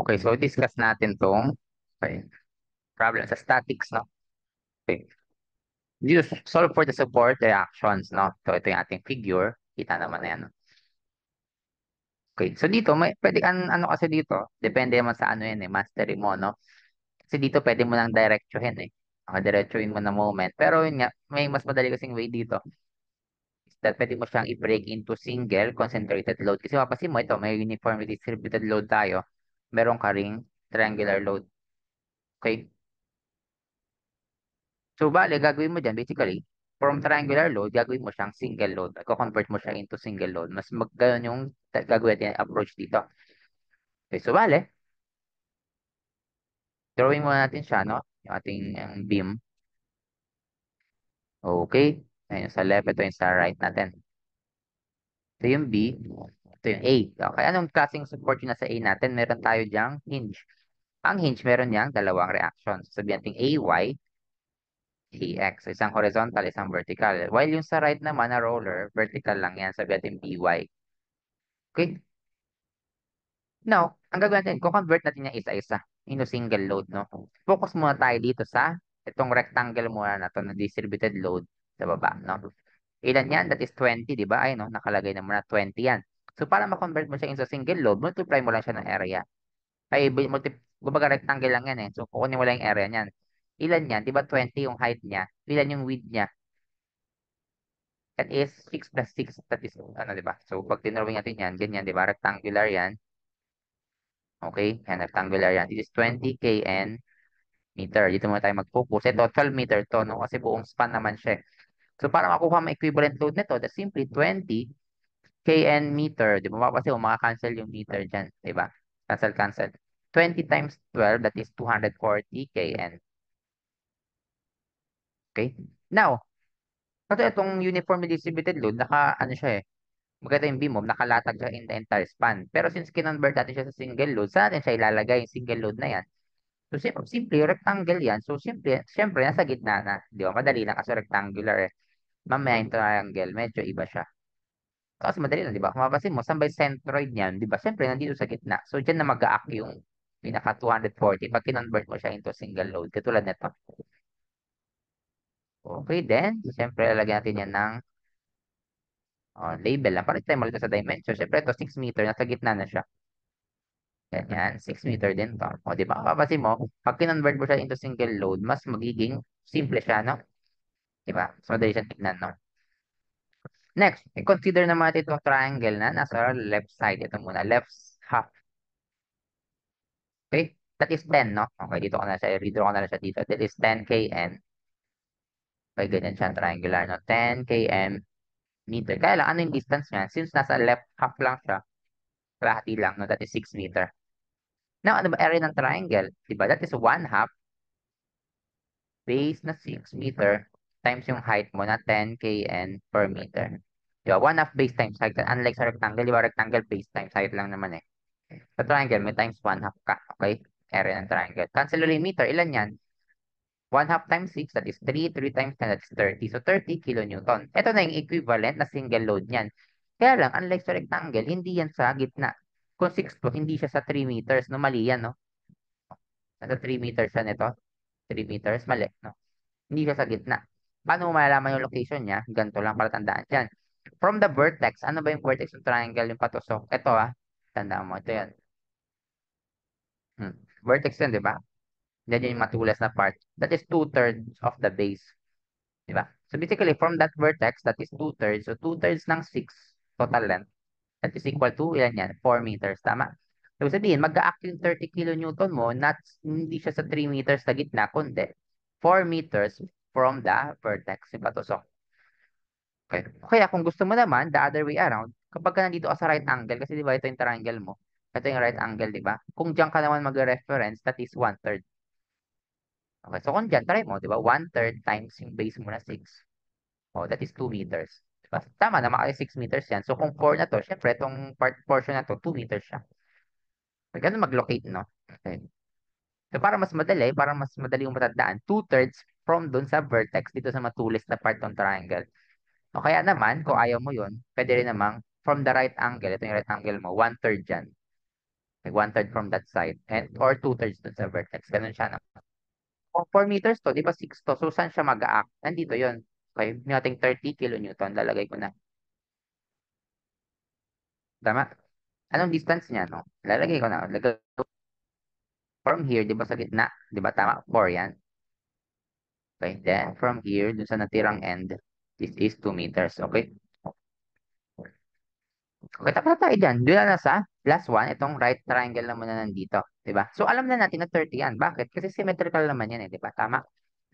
Okay, so discuss natin tong okay, problem sa statics, no? Okay. Dito, solve for the support reactions, no? So, ito yung ating figure. Kita naman na yan, no? Okay, so dito, may, pwede ano kasi dito, depende naman sa ano yan, mastery mo, no? Kasi dito, pwede mo nang diretsuhin, eh. Diretsuhin mo na moment. Pero yun nga, may mas madali kasing way dito. Is that pwede mo siyang i-break into single concentrated load. Kasi mapasin mo, ito, may uniformly distributed load tayo. Meron ka ring triangular load. Okay? So, bale, gagawin mo dyan, basically, from triangular load, gagawin mo siyang single load. Convert mo siya into single load. Mas ganun yung gagawin natin approach dito. Okay, so, bale, drawing muna natin siya, no? Yung ating beam. Okay. Ayun sa left, ito yung sa right natin. Ito yung B, ito yung A. Okay, anong klaseng support yung nasa A natin? Meron tayo dyang hinge. Ang hinge, meron niyang dalawang reactions. Sabihin natin AY, AX. Isang horizontal, isang vertical. While yung sa right naman na roller, vertical lang yan. Sabihin natin BY. Okay? Now, ang gagawin natin, convert natin yung isa-isa into single load, no? Focus muna tayo dito sa itong rectangle muna na to na distributed load sa baba, no? Ilan yan? That is 20, di ba? Ay, no? Nakalagay naman na 20 yan. So, para ma-convert mo siya into single load, multiply mo lang siya ng area. Ay, kumbaga rectangle lang yan eh. So, kukunin mo lang yung area niyan. Ilan yan? Di ba 20 yung height niya? Ilan yung width niya? That is 6 plus 6. That is, ano, di ba? So, pag tinrawing natin yan, ganyan, di ba? Rectangular yan. Okay, yan, rectangular yan. This is 20 kN meter. Dito muna tayo mag-focus. Ito, 12 meter to, no? Kasi buong span naman siya. So, para makuha mo equivalent load nito, that's simply 20 kN meter. Di ba? Mapapasi mo, makakancel yung meter dyan. Di ba? Cancel, cancel. 20 times 12, that is 240 kN. Okay? Now, kasi itong uniformly distributed load, ano siya eh. Maganda yung beam mo, nakalatag siya in the entire span. Pero since kinonvert natin siya sa single load, saan natin siya ilalagay yung single load na yan? So, simple, rectangle yan. So, simple, syempre, nasa gitna na. Di ba? Madali lang kasi rectangular eh. Mamaya yung triangle, medyo iba siya. Kasi madali lang, di ba? Kung mapapansin mo, saan ba yung centroid niyan? Di ba? Syempre, nandito sa gitna. So, dyan na mag-a-act yung pinaka 240 pag kinonvert mo siya into single load. Katulad nito. Okay, then, syempre, lalagyan natin yan ng label lang. Para tayo malito sa dimension. Syempre, ito 6 meter. Nasa gitna na siya. Ganyan, 6 meter din to. O, di ba? Mapapansin mo, pag kinonvert mo siya into single load, mas magiging simple siya, no? Diba? So, madali siyang tignan, no? Next, i-consider naman natin itong triangle na nasa left side. Ito muna, left half. Okay? That is 10, no? Okay, dito ko na siya, i-redraw ko na lang siya dito. That is 10 kn. Okay, ganyan siya, triangular, no? 10 km meter. Kaya lang, ano yung distance niya? Since nasa left half lang siya, kalahati lang, no? That is 6 meter. Now, ano ba area ng triangle? Diba? That is 1 half base na 6 meter times yung height mo na 10 kn per meter. Diba? 1 half base times height. Unlike sa rectangle, diba rectangle base times height lang naman eh. Sa triangle, may times 1 half ka. Okay? Area ng triangle. Cancel ulit meter. Ilan yan? 1 half times 6, that is 3. 3 times 10, that is 30. So, 30 kilonewton. Ito na yung equivalent na single load niyan. Kaya lang, unlike sa rectangle, hindi yan sa gitna. Kung 6 to, hindi siya sa 3 meters. No, mali yan, no? Nasa 3 meters siya nito. 3 meters, mali, no? Hindi siya sa gitna. Paano mo malalaman yung location niya? Ganito lang para tandaan dyan. From the vertex, ano ba yung vertex ng triangle yung patusok? Ito tandaan mo, ito yan. Vertex yan, di ba? Yan yung matulas na part. That is 2/3 of the base. Di ba? So basically, from that vertex, that is 2/3. So 2/3 ng 6 total length. That is equal to, ilan yan? 4 meters. Tama? So sabihin, mag-a-act yung 30 kilonewton mo, not, hindi siya sa 3 meters sa gitna, kundi 4 meters from the vertex. Yung patusok. Okay. Kaya kung gusto mo naman, the other way around, kapag ka nandito ka sa right angle, kasi di ba ito yung triangle mo, ito yung right angle, di ba? Kung diyan ka naman mag-reference, that is 1/3. Okay, so kung dyan, try mo, di ba? 1/3 times yung base mo na 6. Oh, that is 2 meters. Diba? Tama na, makaka 6 meters yan. So kung 4 na to, syempre, itong portion na to, 2 meters siya. So, ganun mag-locate, no? Okay. So para mas madali yung matandaan, 2/3 from dun sa vertex dito sa matulis na part ng triangle. O kaya naman, kung ayaw mo yun, pwede rin namang from the right angle, ito yung right angle mo, 1/3 dyan. Like one-third from that side. And, or two-thirds dun sa vertex. Ganun siya, no? Kung 4 meters to, di ba 6 to? So, saan siya mag-a-act? Nandito yon. Okay, nating 30 kilonewton. Lalagay ko na. Tama? Anong distance niya, no? Lalagay ko na. Lagay from here, di ba sa gitna? Di ba tama? 4 yan. Okay, then from here, dun sa natirang end, this is 2 meters. Okay? Okay, tapos na tayo dyan. Doon na sa last one, itong right triangle naman na nandito. Diba? So, alam na natin na 30 yan. Bakit? Kasi symmetrical naman yan eh. Diba? Tama.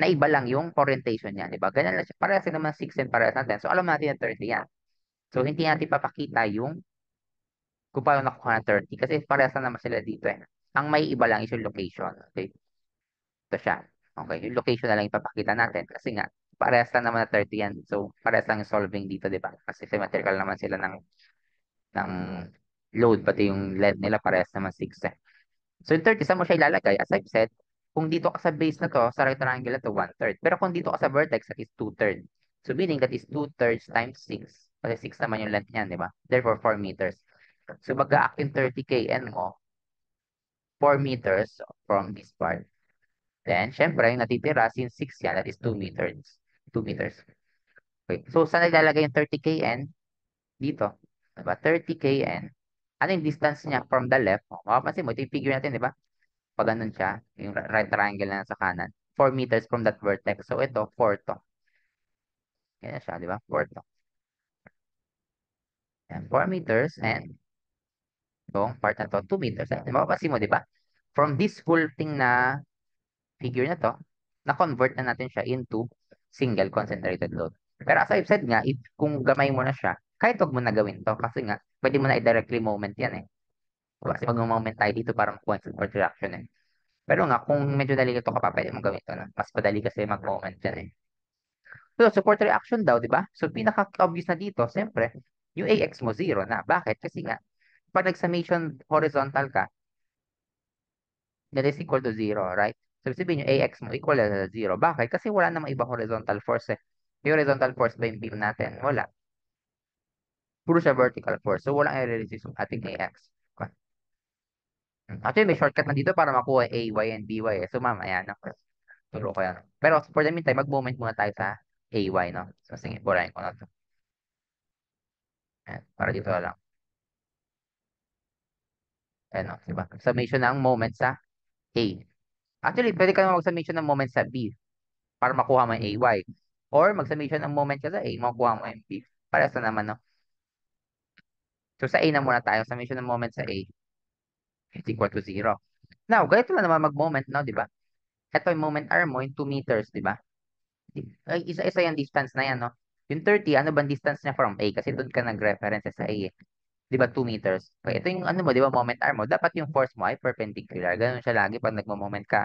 Naiba lang yung orientation niya. Diba? Ganyan lang siya. Parehas din naman 6 and parehas natin. So, alam natin na 30 yan. So, hindi natin papakita yung kung paano nakuha ng 30. Kasi parehas na naman sila dito eh. Ang may iba lang is yung location. Okay? Ito siya. Okay? Yung location na lang ipapakita natin. Kasi nga, parehas lang naman na 30 yan. So, parehas lang yung solving dito. Diba? Kasi symmetrical naman sila ng load, pati yung length nila parehas naman 6 eh. So yung 30, saan mo siya ilalagay? As I've said, kung dito ka sa base na to, sa right triangle na to, 1/3. Pero kung dito ka sa vertex, that is 2/3. So meaning that is 2/3 times 6. Kasi 6 naman yung length niyan, di ba? Therefore, 4 meters. So mag-a-act yung 30 kN mo, 4 meters from this part. Then, syempre, yung natitira, since 6 yan, that is 2 meters. 2 meters. Okay. So, saan ilalagay yung 30 kN? Dito. Diba? 30 kN. Ano yung distance niya from the left? Mapapansin mo, ito yung figure natin, di ba? Pag ganun siya, yung right triangle na sa kanan. 4 meters from that vertex. So ito, 4 to. Ganyan siya, di ba? 4 to. Yan, 4 meters and itong part na to, 2 meters. And mapapansin mo, di ba? From this whole thing na figure na to, na-convert na natin siya into single concentrated load. Pero as I've said nga, if, kung gamay mo na siya, kahit wag mo na gawin to, kasi nga, pwede mo na i-directly moment yan eh. Kasi mag-moment tayo dito para makuha yung support reaction eh. Pero nga, kung medyo nalilito ka pa, pwede mong gawin to na. Mas madali kasi mag-moment yan eh. So, support reaction daw, di ba? So, pinaka-obvious na dito, siyempre, yung AX mo, 0 na. Bakit? Kasi nga, pag nag-summation horizontal ka, that is equal to 0, right? So, sabihin yung AX mo equal to 0. Bakit? Kasi wala namang ibang horizontal force eh. Yung horizontal force ba yung beam natin? Wala. Puro siya vertical force. So, walang i-resist yung ating AX. Actually, may shortcut na dito para makuha AY and BY eh. So, mamaya, no? Turo ko yan. Pero for the meantime, mag-moment muna tayo sa AY, no? So, sige, burahin ko na to. Ayan, para dito na lang. Ayan, no? Diba? Summation ng moment sa A. Actually, pwede ka naman mag-summation ng moment sa B para makuha mo yung AY. Or mag-summation ng moment ka sa A, makuha mo yung B. Parehas na naman, no? So, sa A na muna tayo. Summation ng moment sa A is equal to 0. Now, ganito lang naman mag-moment, no? Diba? Ito yung moment arm mo, yung 2 meters, diba? Ay, isa-isa yung distance na yan, no? Yung 30, ano bang distance niya from A? Kasi doon ka nag-reference sa A, eh. Di ba 2 meters? Okay, ito yung ano mo, di ba moment arm mo, dapat yung force mo ay perpendicular. Ganun siya lagi pag nagmo-moment ka.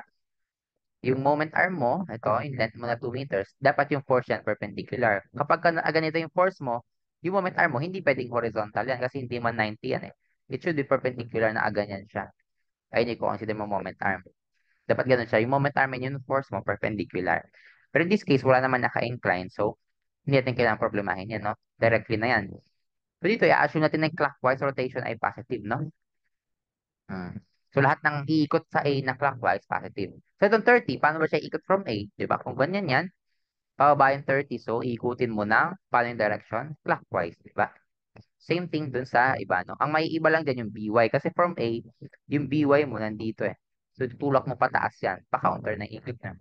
Yung moment arm mo, ito, yung length mo na 2 meters, dapat yung force yan perpendicular. Kapag ganito yung force mo, yung moment arm mo, hindi pwedeng horizontal yan kasi hindi man 90 yan eh. It should be perpendicular na ganyan siya. Ay, hindi ko consider mo moment arm. Dapat ganun siya. Yung moment arm and yung force mo, perpendicular. Pero in this case, wala naman naka-incline. So, hindi natin kailangan problemahin yan, no? Directly na yan. So, dito, i-assume natin na yung clockwise rotation ay positive, no? Hmm. So, lahat ng iikot sa A na clockwise, positive. So, itong 30, paano ba siya ikot from A? Diba? Kung ganyan yan, pababa yung 30. So, iikutin mo ng, paano yung direction? Clockwise, diba? Same thing dun sa iba, no? Ang may iba lang dyan yung BY. Kasi from A, yung BY mo nandito eh. So, tulak mo pataas yan. Pa-counter na ikot na.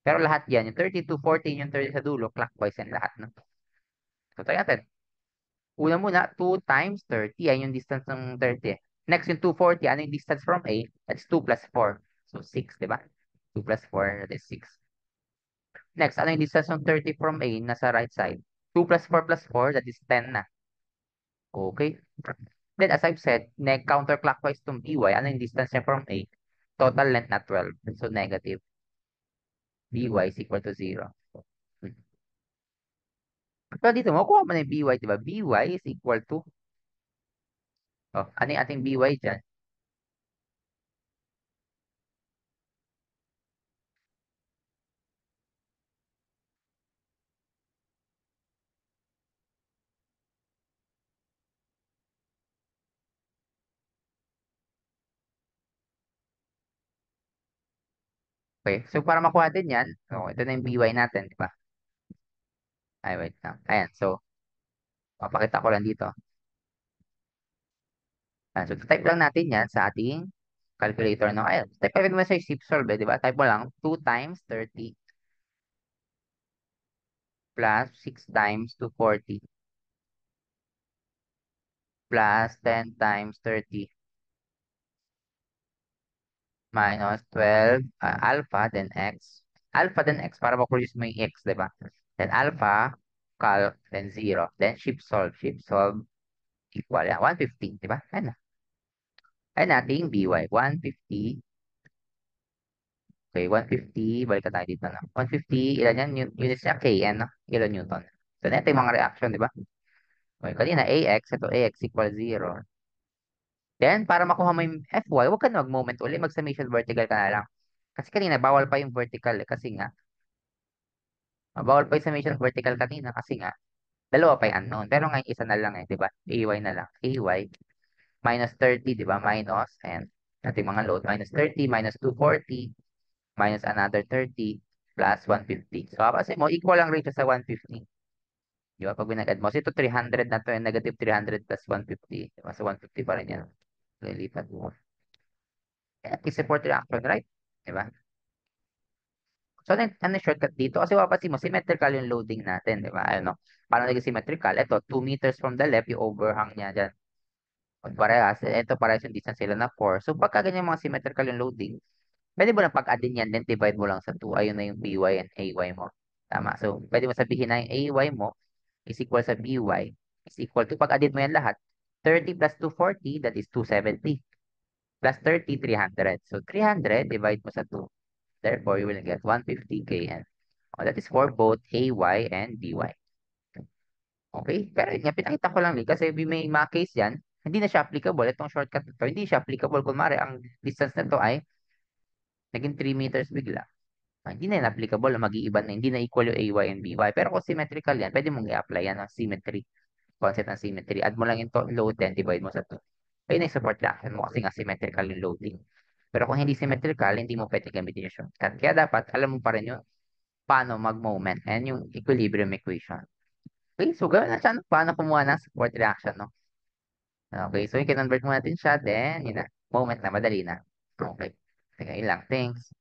Pero lahat yan, yung 30 to 40, yung 30 sa dulo, clockwise yan lahat, no? So, tayo natin. Una muna, 2 times 30. Yan yung distance ng 30 eh. Next, yung 240. Ano yung distance from A? That's 2 plus 4. So, 6, di ba? 2 plus 4, that is 6. Next, ano yung distance ng 30 from A? Nasa right side. 2 plus 4 plus 4, that is 10 na. Okay. Then, as I've said, counterclockwise tong BY. Ano yung distance niya from A? Total length na 12. So, negative. BY is equal to 0. So, dito, makuha mo na yung BY, di ba? BY is equal to, ano yung ating BY dyan? Okay, so para makuha din yan, so ito na yung by natin, di ba? Ay, wait lang. Ayan, so, papakita ko lang dito. Ayan, so, type lang natin yan sa ating calculator, no? Ayan, type pa rin mo sa zip solve, di ba? Type mo lang 2 times 30 plus 6 times 240 plus 10 times 30 minus 12 alpha, then x. Alpha, then x, para ma-produce mo yung x, di ba? Then alpha, then 0. Then shift solve. Shift solve equal, yan, 150, di ba? Ayan na. Ayan natin by. 150. Okay, 150. Balik ka tayo dito na. 150, ilan yan? Units niya, kn, no? Ilan newton. So, ito yung mga reaction, di ba? Okay, kanina, ax, ito ax equal 0. Then, para makuha mo yung Fy, huwag ka na mag-moment uli, mag-summation vertical ka na lang. Kasi kanina, bawal pa yung vertical eh, kasi nga, bawal pa yung summation vertical kanina kasi nga, dalawa pa yung unknown. Pero ngayon, isa na lang eh, di ba? Ay na lang. Ay, minus 30, di ba? Minus, and ating mga load, minus 30, minus 240, minus another 30, plus 150. So, kasi mo, equal lang rito sa 150. Di ba? Pag binagad mo. So, ito 300 na to, yung negative 300 plus 150. Di ba? So, 150 pa rin yan. Lilipat mo. Kaya, support reaction, right? Di ba? So, ano yung shortcut dito? Kasi mapapansin mo, symmetrical yung loading natin, di ba? Ano, paano naging symmetrical? Ito, 2 meters from the left, yung overhang niya dyan. At parehas, ito parehas yung distance sila na 4. So, pagka ganyan mga symmetrical yung loading, pwede mo lang pag-addin yan, then divide mo lang sa 2. Ayun na yung by and ay mo. Tama. So, pwede mo sabihin na yung ay mo is equal sa by is equal to, pag-addin mo yan lahat, 30 plus 240, that is 270. Plus 30, 300. So, 300 divide mo sa 2. Therefore, you will get 150 kN. Oh, that is for both AY and BY. Okay? Pero yun nga, pinakita ko lang kasi may mga case yan, hindi na siya applicable. Itong shortcut na to, hindi siya applicable. Kung mari, ang distance na to ay naging 3 meters bigla. Hindi na yan applicable, mag-iiba na, hindi na equal yung AY and BY. Pero kung symmetrical yan, pwede mong i-apply yan ng symmetry. Concept ng symmetry. Add mo lang yung load, then divide mo sa 2. Ayun yung support reaction mo kasi nga symmetrical yung loading. Pero kung hindi symmetrical, hindi mo pwede gamitin yung shortcut. Kaya dapat, alam mo pa rin yung paano mag-moment and yung equilibrium equation. Okay, so gawin na siya, no? Paano kumuha ng support reaction, no? Okay, so i-convert mo natin siya, then, yun na, moment na, madali na. Okay, sige, yun lang, thanks.